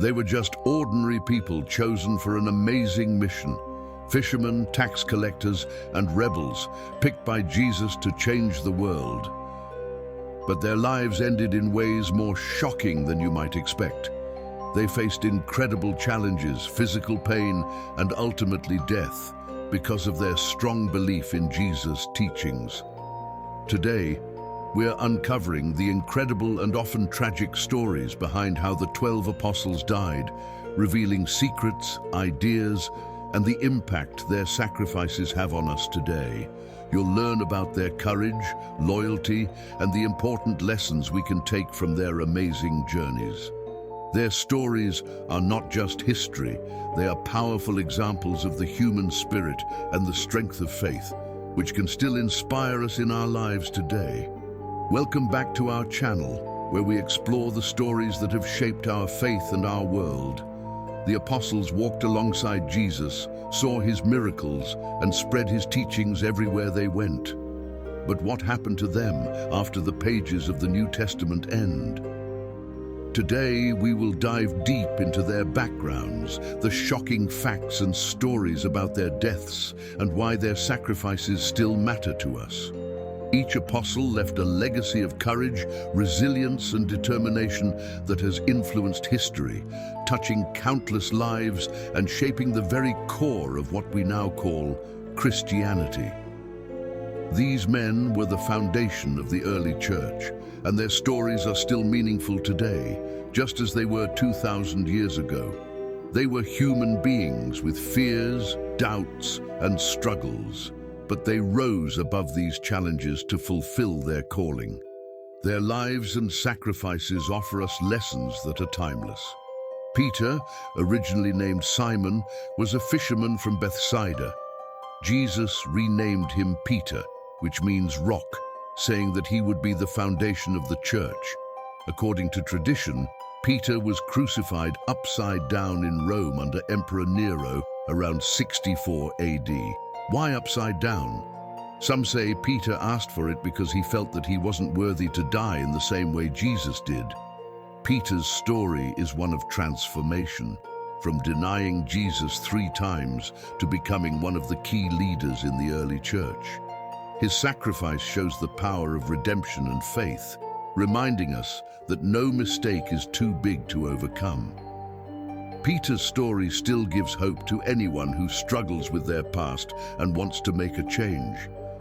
They were just ordinary people chosen for an amazing mission. Fishermen, tax collectors, and rebels, picked by Jesus to change the world. But their lives ended in ways more shocking than you might expect. They faced incredible challenges, physical pain, and ultimately death because of their strong belief in Jesus' teachings. Today, we're uncovering the incredible and often tragic stories behind how the 12 apostles died, revealing secrets, ideas, and the impact their sacrifices have on us today. You'll learn about their courage, loyalty, and the important lessons we can take from their amazing journeys. Their stories are not just history, they are powerful examples of the human spirit and the strength of faith, which can still inspire us in our lives today. Welcome back to our channel, where we explore the stories that have shaped our faith and our world. The apostles walked alongside Jesus, saw his miracles, and spread his teachings everywhere they went. But what happened to them after the pages of the New Testament end? Today, we will dive deep into their backgrounds, the shocking facts and stories about their deaths, and why their sacrifices still matter to us. Each apostle left a legacy of courage, resilience, and determination that has influenced history, touching countless lives and shaping the very core of what we now call Christianity. These men were the foundation of the early church, and their stories are still meaningful today, just as they were 2,000 years ago. They were human beings with fears, doubts, and struggles, but they rose above these challenges to fulfill their calling. Their lives and sacrifices offer us lessons that are timeless. Peter, originally named Simon, was a fisherman from Bethsaida. Jesus renamed him Peter, which means rock, saying that he would be the foundation of the church. According to tradition, Peter was crucified upside down in Rome under Emperor Nero around 64 AD. Why upside down? Some say Peter asked for it because he felt that he wasn't worthy to die in the same way Jesus did. Peter's story is one of transformation, from denying Jesus 3 times to becoming one of the key leaders in the early church. His sacrifice shows the power of redemption and faith, reminding us that no mistake is too big to overcome. Peter's story still gives hope to anyone who struggles with their past and wants to make a change.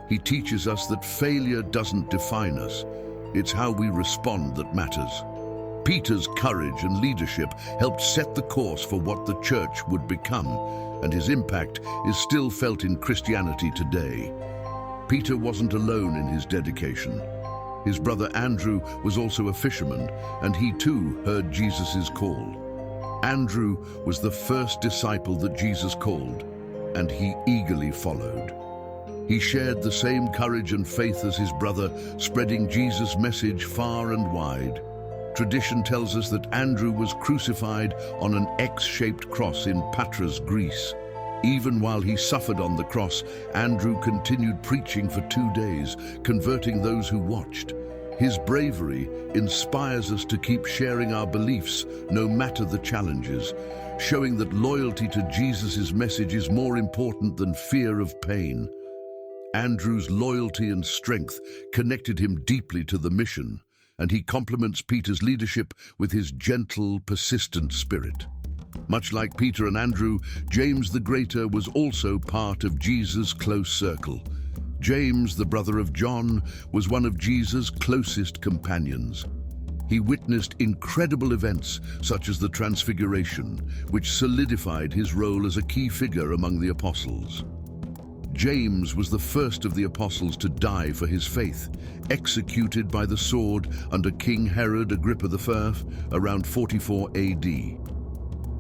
He teaches us that failure doesn't define us. It's how we respond that matters. Peter's courage and leadership helped set the course for what the church would become, and his impact is still felt in Christianity today. Peter wasn't alone in his dedication. His brother Andrew was also a fisherman, and he too heard Jesus' call. Andrew was the first disciple that Jesus called, and he eagerly followed. He shared the same courage and faith as his brother, spreading Jesus' message far and wide. Tradition tells us that Andrew was crucified on an X-shaped cross in Patras, Greece. Even while he suffered on the cross, Andrew continued preaching for 2 days, converting those who watched. His bravery inspires us to keep sharing our beliefs, no matter the challenges, showing that loyalty to Jesus' message is more important than fear of pain. Andrew's loyalty and strength connected him deeply to the mission, and he complements Peter's leadership with his gentle, persistent spirit. Much like Peter and Andrew, James the Greater was also part of Jesus' close circle. James, the brother of John, was one of Jesus' closest companions. He witnessed incredible events such as the Transfiguration, which solidified his role as a key figure among the apostles. James was the first of the apostles to die for his faith, executed by the sword under King Herod Agrippa I around 44 AD.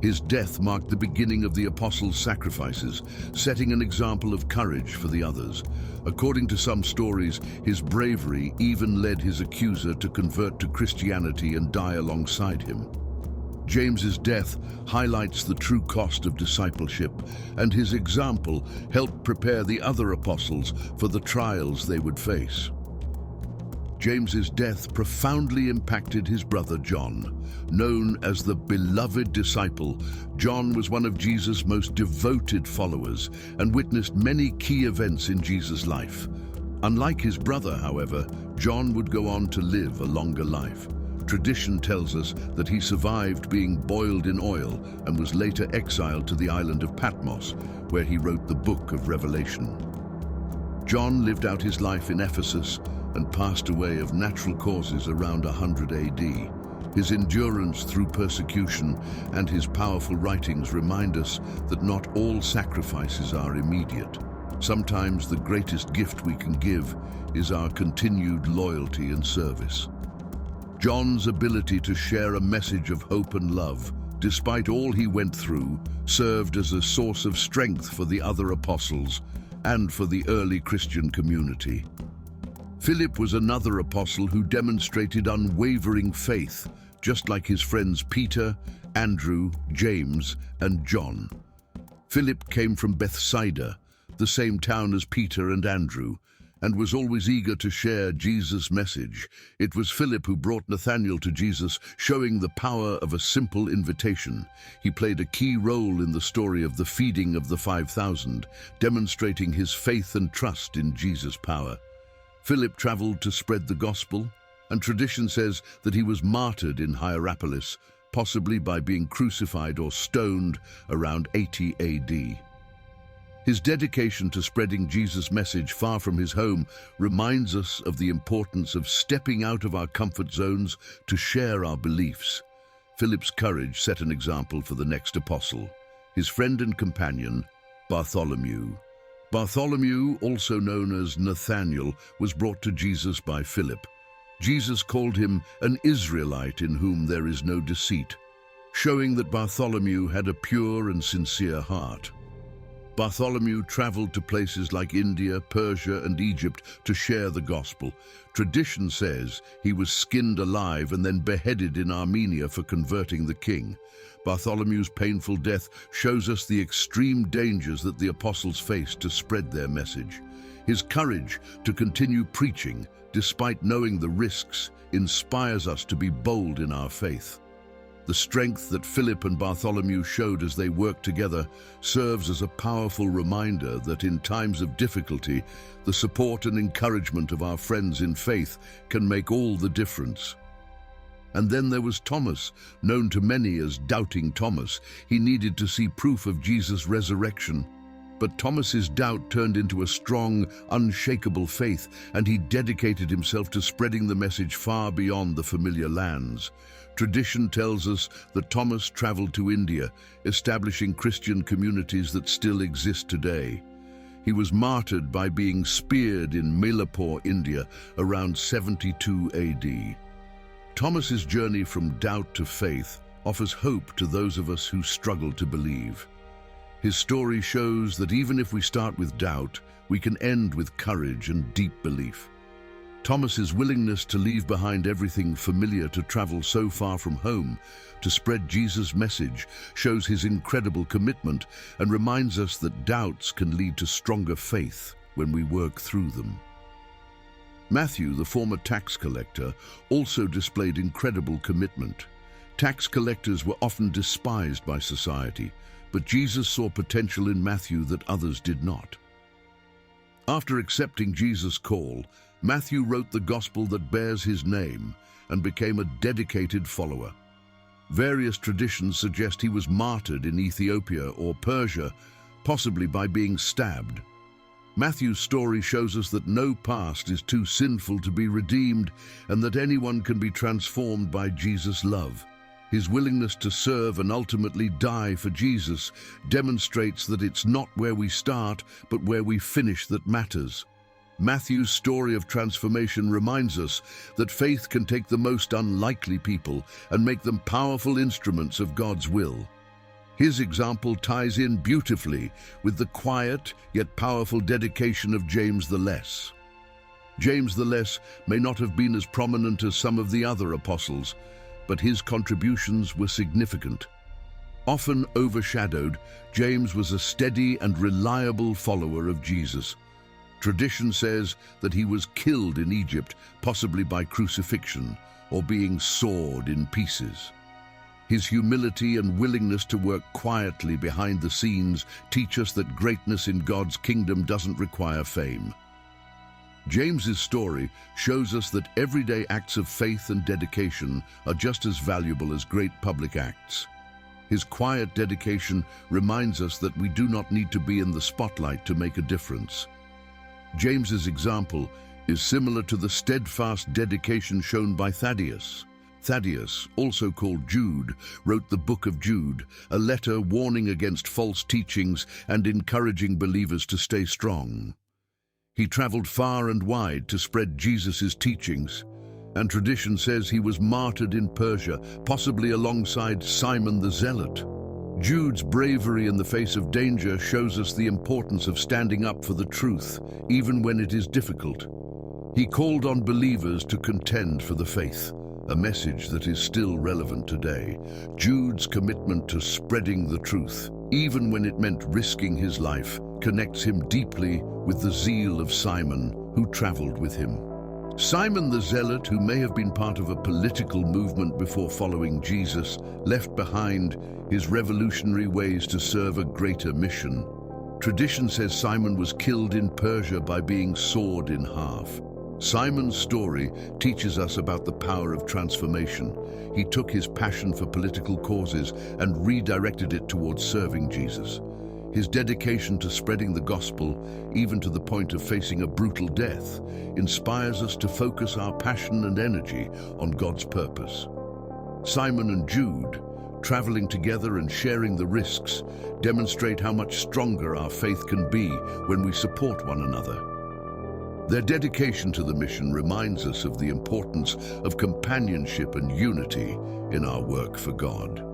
His death marked the beginning of the apostles' sacrifices, setting an example of courage for the others. According to some stories, his bravery even led his accuser to convert to Christianity and die alongside him. James's death highlights the true cost of discipleship, and his example helped prepare the other apostles for the trials they would face. James's death profoundly impacted his brother John. Known as the beloved disciple, John was one of Jesus' most devoted followers and witnessed many key events in Jesus' life. Unlike his brother, however, John would go on to live a longer life. Tradition tells us that he survived being boiled in oil and was later exiled to the island of Patmos, where he wrote the book of Revelation. John lived out his life in Ephesus and passed away of natural causes around 100 AD. His endurance through persecution and his powerful writings remind us that not all sacrifices are immediate. Sometimes the greatest gift we can give is our continued loyalty and service. John's ability to share a message of hope and love, despite all he went through, served as a source of strength for the other apostles and for the early Christian community. Philip was another apostle who demonstrated unwavering faith, just like his friends Peter, Andrew, James, and John. Philip came from Bethsaida, the same town as Peter and Andrew, and was always eager to share Jesus' message. It was Philip who brought Nathanael to Jesus, showing the power of a simple invitation. He played a key role in the story of the feeding of the 5,000, demonstrating his faith and trust in Jesus' power. Philip traveled to spread the gospel, and tradition says that he was martyred in Hierapolis, possibly by being crucified or stoned around 80 AD. His dedication to spreading Jesus' message far from his home reminds us of the importance of stepping out of our comfort zones to share our beliefs. Philip's courage set an example for the next apostle, his friend and companion, Bartholomew. Bartholomew, also known as Nathanael, was brought to Jesus by Philip. Jesus called him an Israelite in whom there is no deceit, showing that Bartholomew had a pure and sincere heart. Bartholomew traveled to places like India, Persia, and Egypt to share the gospel. Tradition says he was skinned alive and then beheaded in Armenia for converting the king. Bartholomew's painful death shows us the extreme dangers that the apostles faced to spread their message. His courage to continue preaching, despite knowing the risks, inspires us to be bold in our faith. The strength that Philip and Bartholomew showed as they worked together serves as a powerful reminder that in times of difficulty, the support and encouragement of our friends in faith can make all the difference. And then there was Thomas, known to many as Doubting Thomas. He needed to see proof of Jesus' resurrection. But Thomas's doubt turned into a strong, unshakable faith, and he dedicated himself to spreading the message far beyond the familiar lands. Tradition tells us that Thomas traveled to India, establishing Christian communities that still exist today. He was martyred by being speared in Mailapur, India, around 72 AD. Thomas's journey from doubt to faith offers hope to those of us who struggle to believe. His story shows that even if we start with doubt, we can end with courage and deep belief. Thomas's willingness to leave behind everything familiar to travel so far from home to spread Jesus' message shows his incredible commitment and reminds us that doubts can lead to stronger faith when we work through them. Matthew, the former tax collector, also displayed incredible commitment. Tax collectors were often despised by society, but Jesus saw potential in Matthew that others did not. After accepting Jesus' call, Matthew wrote the gospel that bears his name and became a dedicated follower. Various traditions suggest he was martyred in Ethiopia or Persia, possibly by being stabbed. Matthew's story shows us that no past is too sinful to be redeemed and that anyone can be transformed by Jesus' love. His willingness to serve and ultimately die for Jesus demonstrates that it's not where we start, but where we finish that matters. Matthew's story of transformation reminds us that faith can take the most unlikely people and make them powerful instruments of God's will. His example ties in beautifully with the quiet yet powerful dedication of James the Less. James the Less may not have been as prominent as some of the other apostles, but his contributions were significant. Often overshadowed, James was a steady and reliable follower of Jesus. Tradition says that he was killed in Egypt, possibly by crucifixion or being sawed in pieces. His humility and willingness to work quietly behind the scenes teach us that greatness in God's kingdom doesn't require fame. James's story shows us that everyday acts of faith and dedication are just as valuable as great public acts. His quiet dedication reminds us that we do not need to be in the spotlight to make a difference. James's example is similar to the steadfast dedication shown by Thaddeus. Thaddeus, also called Jude, wrote the book of Jude, a letter warning against false teachings and encouraging believers to stay strong. He traveled far and wide to spread Jesus' teachings, and tradition says he was martyred in Persia, possibly alongside Simon the Zealot. Jude's bravery in the face of danger shows us the importance of standing up for the truth, even when it is difficult. He called on believers to contend for the faith, a message that is still relevant today. Jude's commitment to spreading the truth, even when it meant risking his life, connects him deeply with the zeal of Simon, who traveled with him. Simon the Zealot, who may have been part of a political movement before following Jesus, left behind his revolutionary ways to serve a greater mission. Tradition says Simon was killed in Persia by being sawed in half. Simon's story teaches us about the power of transformation. He took his passion for political causes and redirected it towards serving Jesus. His dedication to spreading the gospel, even to the point of facing a brutal death, inspires us to focus our passion and energy on God's purpose. Simon and Jude, traveling together and sharing the risks, demonstrate how much stronger our faith can be when we support one another. Their dedication to the mission reminds us of the importance of companionship and unity in our work for God.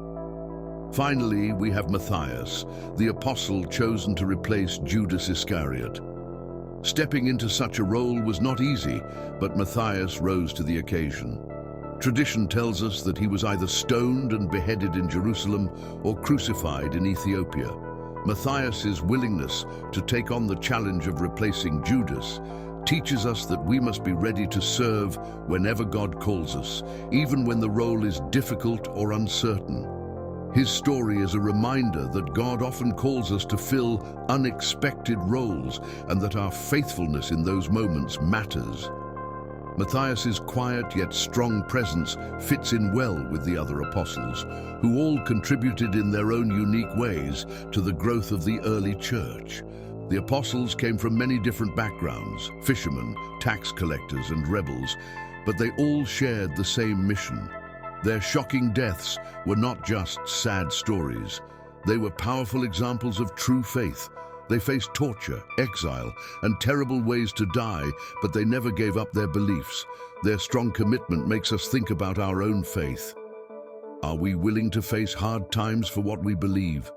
Finally, we have Matias, the apostle chosen to replace Judas Iscariot. Stepping into such a role was not easy, but Matias rose to the occasion. Tradition tells us that he was either stoned and beheaded in Jerusalem or crucified in Ethiopia. Matias's willingness to take on the challenge of replacing Judas teaches us that we must be ready to serve whenever God calls us, even when the role is difficult or uncertain. His story is a reminder that God often calls us to fill unexpected roles and that our faithfulness in those moments matters. Matthias's quiet yet strong presence fits in well with the other apostles, who all contributed in their own unique ways to the growth of the early church. The apostles came from many different backgrounds, fishermen, tax collectors, and rebels, but they all shared the same mission. Their shocking deaths were not just sad stories. They were powerful examples of true faith. They faced torture, exile, and terrible ways to die, but they never gave up their beliefs. Their strong commitment makes us think about our own faith. Are we willing to face hard times for what we believe?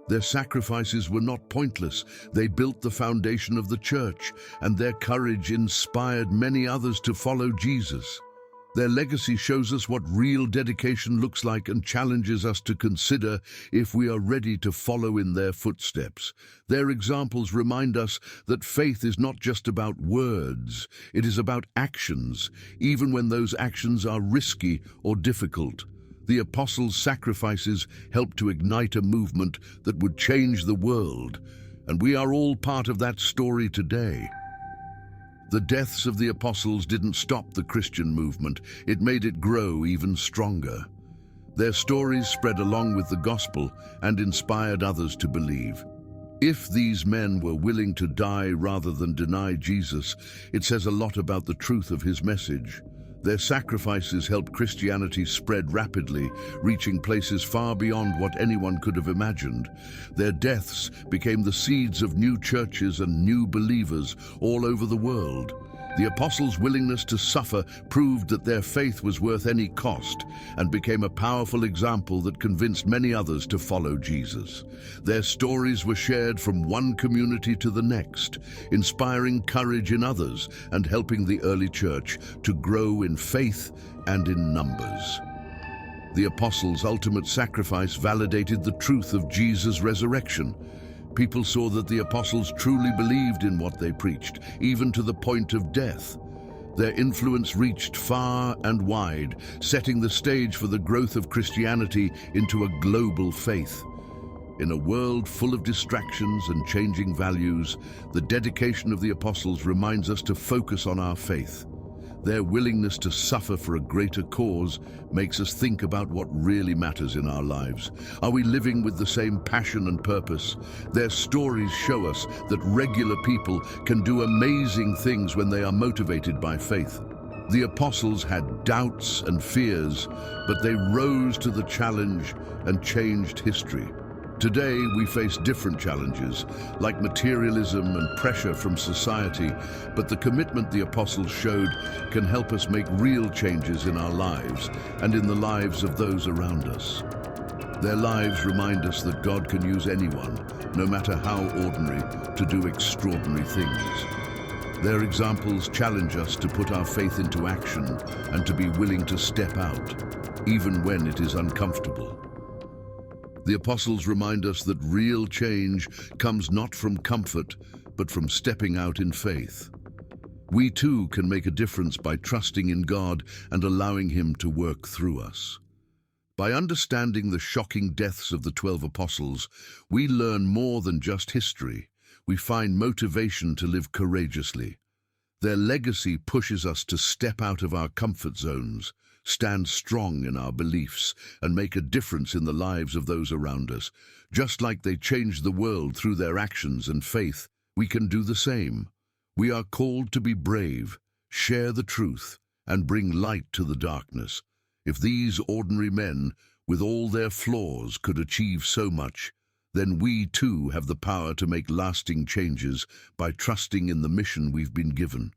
Their sacrifices were not pointless. They built the foundation of the church, and their courage inspired many others to follow Jesus. Their legacy shows us what real dedication looks like and challenges us to consider if we are ready to follow in their footsteps. Their examples remind us that faith is not just about words, it is about actions, even when those actions are risky or difficult. The apostles' sacrifices helped to ignite a movement that would change the world, and we are all part of that story today. The deaths of the apostles didn't stop the Christian movement, it made it grow even stronger. Their stories spread along with the gospel and inspired others to believe. If these men were willing to die rather than deny Jesus, it says a lot about the truth of his message. Their sacrifices helped Christianity spread rapidly, reaching places far beyond what anyone could have imagined. Their deaths became the seeds of new churches and new believers all over the world. The apostles' willingness to suffer proved that their faith was worth any cost and became a powerful example that convinced many others to follow Jesus. Their stories were shared from one community to the next, inspiring courage in others and helping the early church to grow in faith and in numbers. The apostles' ultimate sacrifice validated the truth of Jesus' resurrection. People saw that the apostles truly believed in what they preached, even to the point of death. Their influence reached far and wide, setting the stage for the growth of Christianity into a global faith. In a world full of distractions and changing values, the dedication of the apostles reminds us to focus on our faith. Their willingness to suffer for a greater cause makes us think about what really matters in our lives. Are we living with the same passion and purpose? Their stories show us that regular people can do amazing things when they are motivated by faith. The apostles had doubts and fears, but they rose to the challenge and changed history. Today, we face different challenges, like materialism and pressure from society, but the commitment the apostles showed can help us make real changes in our lives and in the lives of those around us. Their lives remind us that God can use anyone, no matter how ordinary, to do extraordinary things. Their examples challenge us to put our faith into action and to be willing to step out, even when it is uncomfortable. The apostles remind us that real change comes not from comfort, but from stepping out in faith. We too can make a difference by trusting in God and allowing Him to work through us. By understanding the shocking deaths of the 12 apostles, we learn more than just history. We find motivation to live courageously. Their legacy pushes us to step out of our comfort zones, stand strong in our beliefs, and make a difference in the lives of those around us. Just like they changed the world through their actions and faith, we can do the same. We are called to be brave, share the truth, and bring light to the darkness. If these ordinary men, with all their flaws, could achieve so much, then we too have the power to make lasting changes by trusting in the mission we've been given.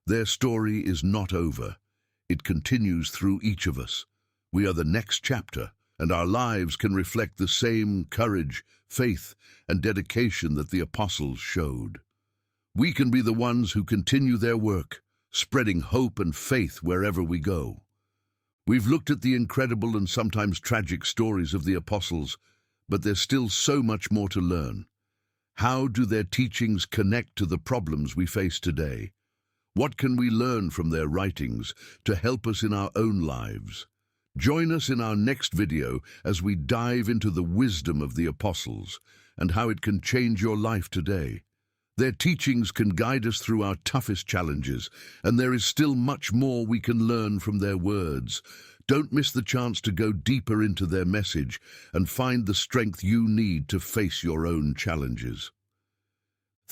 Their story is not over. It continues through each of us. We are the next chapter, and our lives can reflect the same courage, faith, and dedication that the apostles showed. We can be the ones who continue their work, spreading hope and faith wherever we go. We've looked at the incredible and sometimes tragic stories of the apostles, but there's still so much more to learn. How do their teachings connect to the problems we face today? What can we learn from their writings to help us in our own lives? Join us in our next video as we dive into the wisdom of the apostles and how it can change your life today. Their teachings can guide us through our toughest challenges, and there is still much more we can learn from their words. Don't miss the chance to go deeper into their message and find the strength you need to face your own challenges.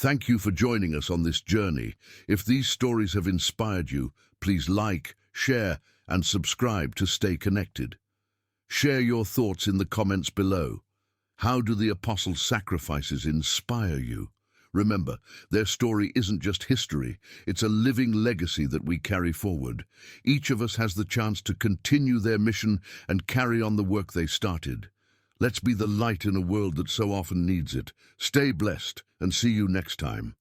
Thank you for joining us on this journey. If these stories have inspired you, please like, share, and subscribe to stay connected. Share your thoughts in the comments below. How do the apostles' sacrifices inspire you? Remember, their story isn't just history, it's a living legacy that we carry forward. Each of us has the chance to continue their mission and carry on the work they started. Let's be the light in a world that so often needs it. Stay blessed and see you next time.